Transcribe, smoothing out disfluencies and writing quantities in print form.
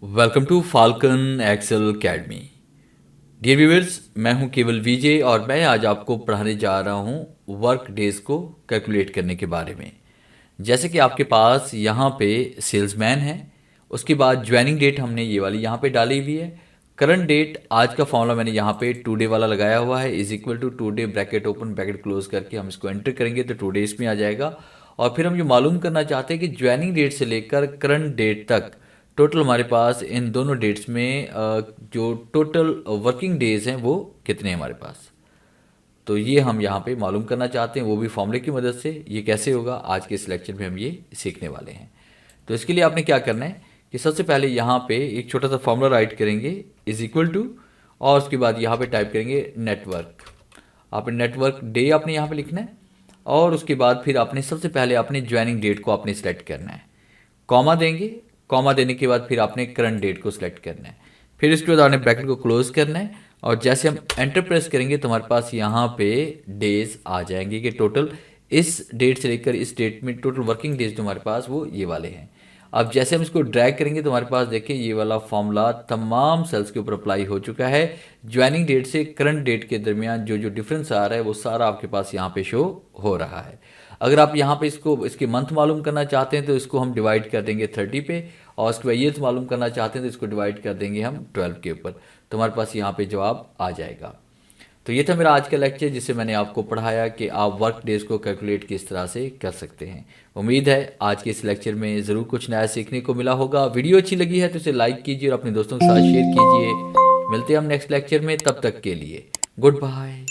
Welcome to Falcon Excel Academy. Dear viewers, मैं हूं केवल विजय और मैं आज आपको पढ़ाने जा रहा हूं वर्क डेज को कैलकुलेट करने के बारे में। जैसे कि आपके पास यहां पे सेल्समैन है, उसके बाद ज्वाइनिंग डेट हमने ये वाली यहां पे डाली हुई है। करंट डेट आज का फॉर्मूला मैंने यहाँ पे टुडे वाला लगाया हुआ है, is equal to today bracket open bracket close करके हम इसको एंटर करेंगे तो टुडे इसमें आ जाएगा। और फिर हम ये मालूम करना चाहते हैं कि ज्वाइनिंग डेट से लेकर करंट डेट तक टोटल हमारे पास इन दोनों डेट्स में जो टोटल वर्किंग डेज हैं वो कितने हैं हमारे पास। तो ये हम यहाँ पे मालूम करना चाहते हैं, वो भी फॉर्मूले की मदद से। ये कैसे होगा आज के इस लेक्चर में हम ये सीखने वाले हैं। तो इसके लिए आपने क्या करना है कि सबसे पहले यहाँ पे एक छोटा सा फॉर्मूला राइट करेंगे, इज इक्वल टू, और उसके बाद यहाँ पे टाइप करेंगे नेटवर्क। आपने नेटवर्क डे आपने यहाँ पे लिखना है और उसके बाद फिर आपने सबसे पहले अपने ज्वाइनिंग डेट को आपने सेलेक्ट करना है, कॉमा देंगे। कॉमा देने के बाद फिर आपने करंट डेट को सिलेक्ट करना है, फिर इसके बाद आपने ब्रैकेट को क्लोज करना है और जैसे हम एंटर प्रेस करेंगे तो हमारे पास यहाँ पे डेज आ जाएंगे कि टोटल इस डेट से लेकर इस डेट में टोटल वर्किंग डेज जो हमारे पास वो ये वाले हैं। अब जैसे हम इसको ड्रैग करेंगे तो हमारे पास देखिए ये वाला फॉर्मूला तमाम सेल्स के ऊपर अप्लाई हो चुका है। ज्वाइनिंग डेट से करंट डेट के दरमियान जो जो डिफरेंस आ रहा है वो सारा आपके पास यहाँ पे शो हो रहा है। अगर आप यहाँ पे इसके मंथ मालूम करना चाहते हैं तो इसको हम डिवाइड कर देंगे 30 पे, और उसके बाद ईयर्स मालूम करना चाहते हैं तो इसको डिवाइड कर देंगे हम 12 के ऊपर, तो हमारे पास यहाँ पे जवाब आ जाएगा। तो ये था मेरा आज का लेक्चर जिससे मैंने आपको पढ़ाया कि आप वर्क डेज को कैलकुलेट किस तरह से कर सकते हैं। उम्मीद है आज के इस लेक्चर में ज़रूर कुछ नया सीखने को मिला होगा। वीडियो अच्छी लगी है तो इसे लाइक कीजिए और अपने दोस्तों के साथ शेयर कीजिए। मिलते हैं हम नेक्स्ट लेक्चर में, तब तक के लिए गुड बाय।